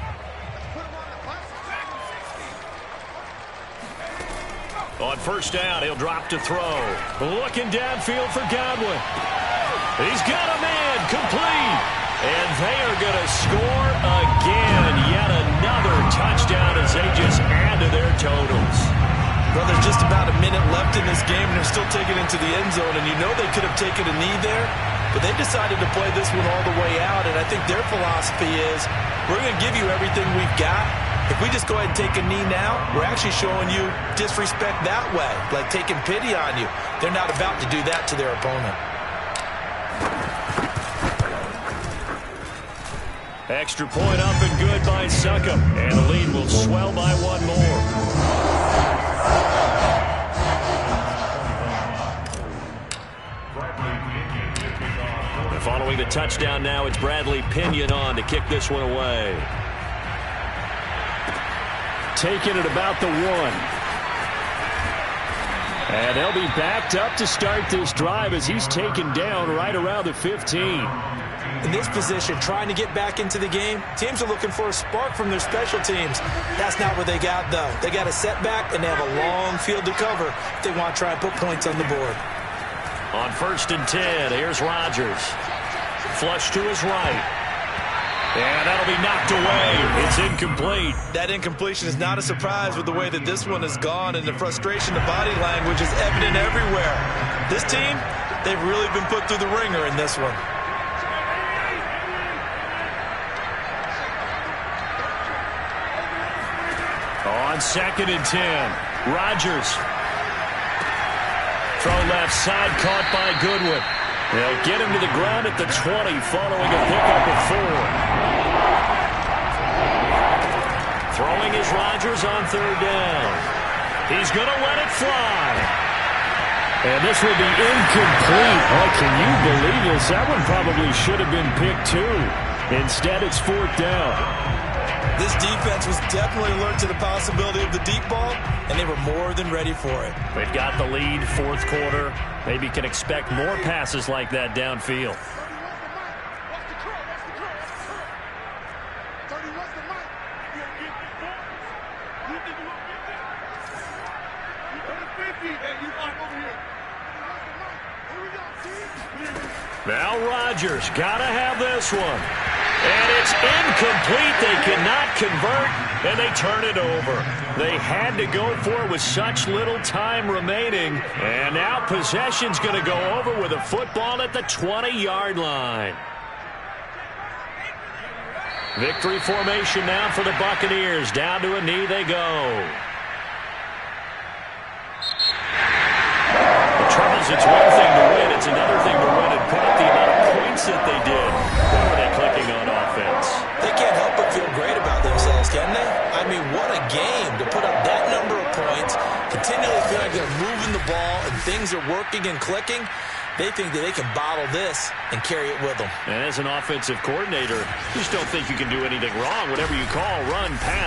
Speaker 1: On 1st down, he'll drop to throw. Looking downfield for Godwin. He's got a man. Complete. And they are going to score again. Yet another touchdown as they just add to their totals.
Speaker 2: Well, there's just about a minute left in this game, and they're still taking it into the end zone. And you know they could have taken a knee there, but they decided to play this one all the way out. And I think their philosophy is, we're going to give you everything we've got. If we just go ahead and take a knee now, we're actually showing you disrespect that way, like taking pity on you. They're not about to do that to their opponent.
Speaker 1: Extra point up and good by Succop. And the lead will swell by 1 more. And following the touchdown now, it's Bradley Pinion on to kick this one away.
Speaker 4: Taking it about the 1.
Speaker 1: And they'll be backed up to start this drive as he's taken down right around the 15.
Speaker 2: In this position, trying to get back into the game, teams are looking for a spark from their special teams. That's not what they got, though. They got a setback, and they have a long field to cover if they want to try and put points on the board.
Speaker 1: On 1st and 10, here's Rodgers. Flush to his right. And that'll be knocked away. It's incomplete.
Speaker 2: That incompletion is not a surprise with the way that this one has gone, and the frustration, the body language is evident everywhere. This team, they've really been put through the ringer in this one.
Speaker 1: On 2nd and 10, Rodgers. Throw left side, caught by Goodwin. They'll get him to the ground at the 20 following a pickup of 4. Throwing is Rodgers on 3rd down. He's going to let it fly. And this will be incomplete. Oh, can you believe this? That one probably should have been picked too. Instead, it's 4th down.
Speaker 2: This defense was definitely alert to the possibility of the deep ball, and they were more than ready for it.
Speaker 1: They've got the lead, 4th quarter. Maybe can expect more passes like that downfield. Now Rodgers got to have this one. And it's incomplete. They cannot convert, and they turn it over. They had to go for it with such little time remaining. And now possession's going to go over with a football at the 20-yard line. Victory formation now for the Buccaneers. Down to a knee they go. The trouble is it's one thing to win. It's another thing to win and put up the amount of points that they did. What were they clicking on offense?
Speaker 2: They can't help but feel great about themselves, can they? I mean, what a game to put up that number of points, continually feel like they're moving the ball and things are working and clicking. They think that they can bottle this and carry it with them.
Speaker 1: And as an offensive coordinator, you just don't think you can do anything wrong. Whatever you call, run, pass,